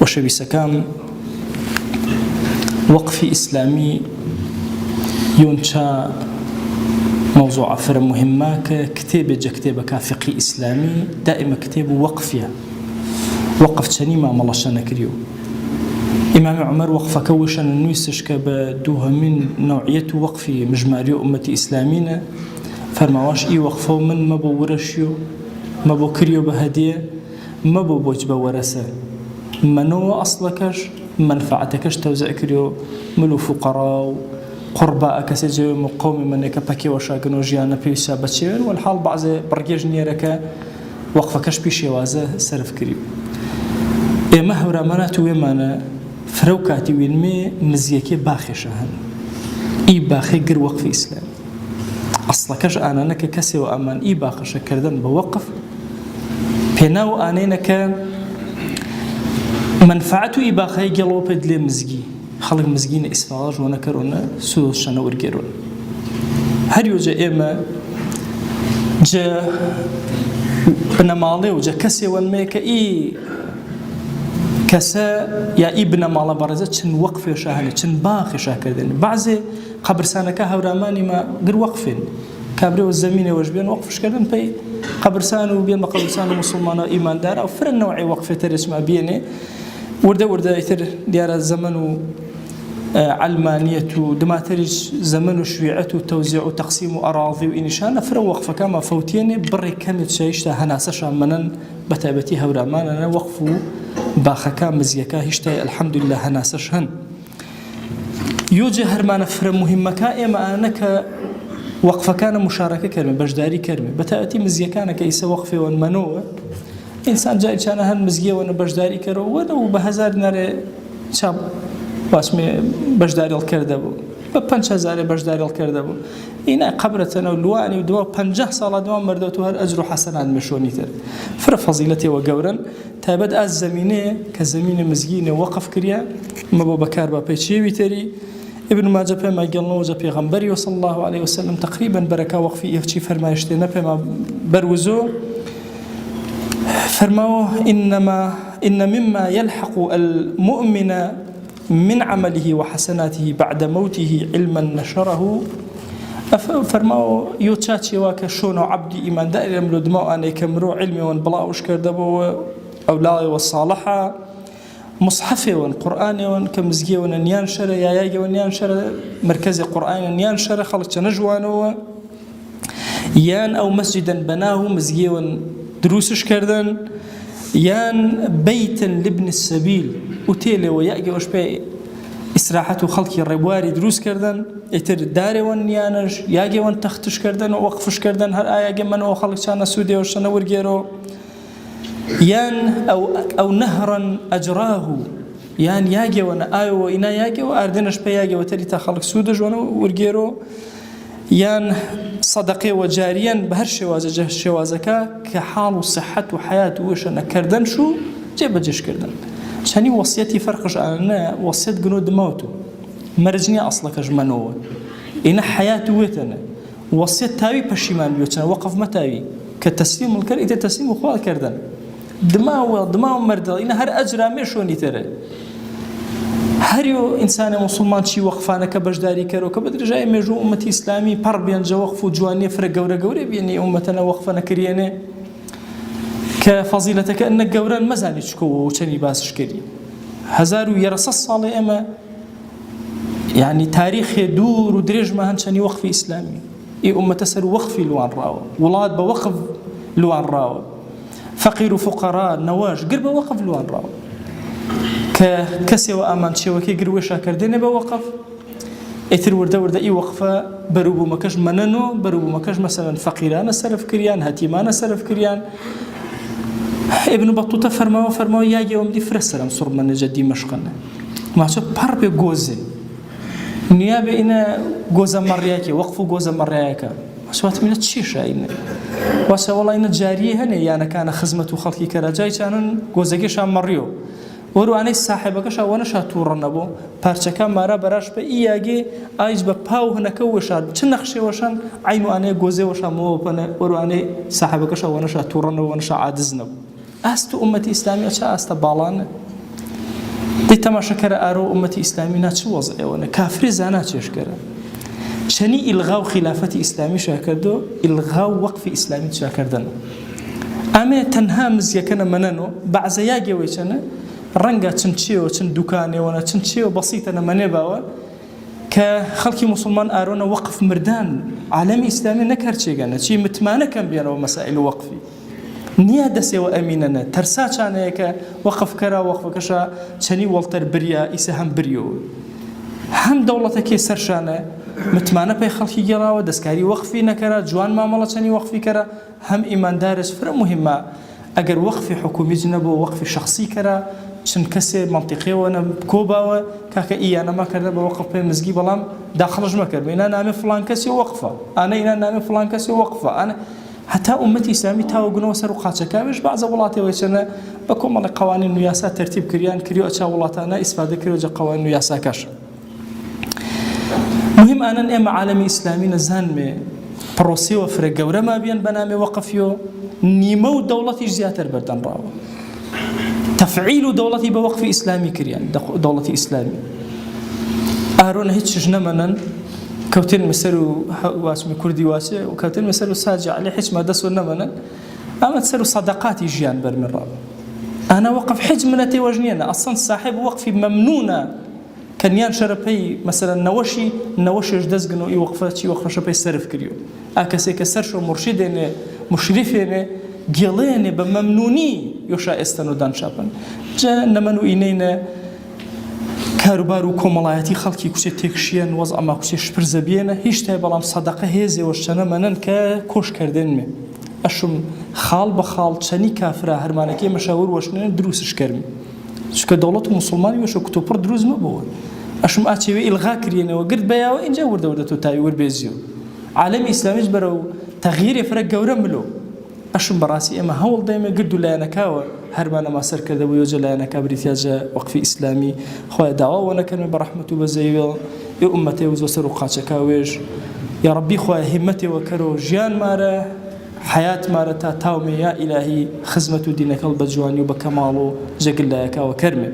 وشەویستەکان وەقفی ئیسلامی یۆنچە موضوع فرە مهمە کە کتێبێک جە کتێبەکە فقی ئیسلامی دائما کتێب وەقفیە وەقف چەنی مامەڵەشە نەکریو إمام عمر وقفك وشان نويسش كب دوهمين نوعية وقفي مجماري أمتي إسلامينا فرماواش إي وقفه من ما بو ورشيو ما بو كريو بهدية ما بو بوج بورسة منو أصلكش منفعتكش توزع كريو ملو فقراء قرباء كسجي مقوم منك باكي وشاكن وجيانا بيسا بتشير والحال بعض برجيج نيرك وقفكش بيشي وازه سرف كريو إما هورا مناتو ويمانا فروكاتي وينمي نزيكي باخشة هن إي باخي قر وقف إسلام أصلا كش أنا نك كسي وأمان إي باخشة كردن بوقف بيناو أنينك منفعته إي باخي قلو بدلي مزجي خلق مزجين إسفاج ونكرون سوس شنا ورجيرون هل يوجد إما جا بنمالي وجا كسي وانميك إي كسا يا ابن مالا برزة چن وقف شاهنة چن باخ شاكردين بعضي قبرسانك هوراماني ما غير وقفين كابري والزمين وجبين وقفش كردن بي قبرسان وبين قبرسان مسلمان إيمان دار أو فرن نوعي وقفة ترس ما بيني ورده يثر ديار الزمن علمانية دماترج زمن شيعة توزيع وتقسيم أراضي وإنشان فر وقفة كما فوتيني بري كم شيشتا هناسشا منن بتابتي هورامان أنا وقفو باخكا مزيكا هشتاي الحمد لله هناسش هن يوجه هرمان فر مهمة كائمة أنك وقفة كان مشاركة كرمي بجداري كرمي بتأتي مزيكانا كيس وقفة والمنوة إنسان جاي كان هن مزية وانا بجداري كرو ولو بهزار ناري شاب واسمي بجداري الكردبو بپنج هزار بجداري الكردبو إنا قبرتنا ولواني ودوا 50 سال دوام مردوتو هر أجر حسنات مشوني تر فر فضيلتي وجورا تابد از زمینه که زمین مزگین وقف کریا مبو بکار با پیچی ویتری ابن ماجه پیما گلنا وجه پیغمبری صلی الله علیه وسلم تقریبا برکا وقفی افچی فرمایشتی نپیما بروزو فرماو إن مما يلحق المؤمن من عمله وحسناته بعد موته علما نشره فرماو يوتشاتي واك شونو عبدي إيمان دائر يملو دماء أنا يكمرو علمي وانبلاوش كردبو أولاي والصالحة مصحفي والقرآن وكمزجي ونيان شر ياجي ونيان شر مركز قرآن نيان شر خلق نجوانه يان أو مسجدا بناه مزجي ودروسش كردن يان بيتا لابن السبيل أوتيل ويأجي وشبه إسراحة خلق الربواري دروس كردن يتر داري ونيانش ياجي ونتختش كردن ووقفش كردن هر آية من وخلق شانا سودي وشانا ورجيرو يان أو نهرا أجراه يان ياجي وانا آيو وإنا ياجي وأردنش بياجي وتري تخلق سودج وانا ورجيرو يان صدقي وجاريا بهر شوازكا كحال وصحة وحياة وشنا كردن شو جيب جيش كردن شاني وصيتي فرقش أنا وصيت جنود موتو مرجني أصلك جمنوه إن حياة ويتنا وصيت تاوي بشيمان بيوتنا وقف متاوي كتسليم الكر إذا تسليم أخوال كردن دماء مرد إن هر أجرا مشوني ترى هریو إنسان مسلمان چی وقفانه كبجداري كرو كبدرجاي مجو أمتي إسلامي بار بينجا وقفو جواني فرق جورة بيني أمتنا وقفنا كريانه كفضيلتك أنك جورا مزاني تشكو وشني باس شكري هزار ويرص الصالة أما يعني تاريخ دور ودرج ما هنشني وقف إسلامي إي أمة تسر وقف لوان راو ولاد بوقف لوان راو فقير وفقراء نواج قرب وقف لوان راو كسي وأمان شيء وكي قروشا كردين بوقف إثر ورده إي وقفة بروبو مكش مننو بروبو مكش مثلا فقيران سلف كريان هتيمان سلف كريان ابن بطوطة فرماو ياجي ومدي فرسرم صور من جدي مشقنا ما شو بحرب جوزة نيابة إنا جوزة مرياكي وقفوا جوزة مرياكا واسوات من الشيشة إن واسا والله إن جارية هني يعني كان خدمة خلقي كراجاي كانن جوزكيش عم مريو ورو أنا صاحبكش وانا شاتورنا بو بارشكا مرا براش بإياجي عايز بباو هنا كوشاد تنخشي وشان عينو أنا جوزة وشان مو بنا ورو أنا صاحبكش وانا شاتورنا وانا شعادزنا أستو أمتي إسلامية شا أست بالان دي تماشا أرو أمتي إسلامي ناتش وضعي وانا كافر زانات يشكرا شني إلغاو خلافة إسلامي شاكردو إلغاو وقف إسلامي شاكردن أما تنها مزيكنا منانو بعض ياجي ويشنا رنجا تنشيو تندوكاني وانا تنشيو بسيطة منباوا كخلق مسلمان أرونا وقف مردان عالمي إسلامي نكر شيئا شيء متمانة كان بينه مسائل وقفي نيادة سوى أميننا ترساش أنا وقف كرا وقف كشا شني والتر بريا إسهم بريو هم دولتك سرشانة متمانة بي خلقي جرا ودسكاري وقفي نكرا جوان معاملة شني وقفي كرا هم إيمان دارس فرق مهمة أجر وقفي حكومي جنبه وقفي شخصي كرا شن كسر منطقي وانا كوبا كاكا انا ما كرنا بوقف بين مزقي بلام داخلش ما كرنا انا نامي فلان كسي وقفه انا نامي فلان كسي وقفه انا حتى امتي اسلامي تاو قنو سرقاتك كامش بعض ولاتي ويشنا بكم على قوانين وياسا ترتيب كريان كريو اتشا ولاتنا استفاده كريو جا قوانين وياسا كاش مهم انا ام عالمي اسلامي نزان مي بروسي وفرق قوره ما بين بنامي وقفيو نيمو دولتي زياتر بردن راو تفعيل دولتي بوقف إسلامي كريان دولتي إسلامي أهرون هيتش جنمنا كوتين مسرو واسمي كردي واسع وكوتين مسرو ساجع عليه حيش ما دسوا نمنا أما تسرو صدقاتي جيان برمرة أنا وقف حج منتي وجنينا أصلا صاحب وقفي ممنونة كان يان شربي مثلا نوشي جدزقنو إي وقفتي وقف شربي سرف كريو أكسي كسرشو مرشدين مشرفين جيلين بممنوني يوشا استنو دان شابن جا نمنو إنينا كاروبارو كومالاياتي خلقي كوشي تكشيان وضع ما كوشي شبرزة بينا هيش تايبالام صدقة هيزي وشتنا منن كوش كردين مي أشم خال بخال تشاني كافرة هرمانكي مشاور وشنين دروسش كرمي شكا دولة مسلماني وشو كتوبر دروز مبوا أشم آتشيوي إلغا كرينا وقرد بياو إنجا وردو تاي وربيزيو عالم إسلامي برو تغيير يفرق قورا ملو أشم براسي إما هول دايما قدو لا نكاو هربانا ما سر كذا ويوجد لا نكا بريتياجة وقف إسلامي خويا دعوة ونكلم برحمة وبزيو يا أمتي وزوسر وقاتشكاويج يا ربي خويا همتي وكرو جيان مارا حياة مارا تاومي يا إلهي خزمة دينك البجواني وبكماله جقل لك وكرمه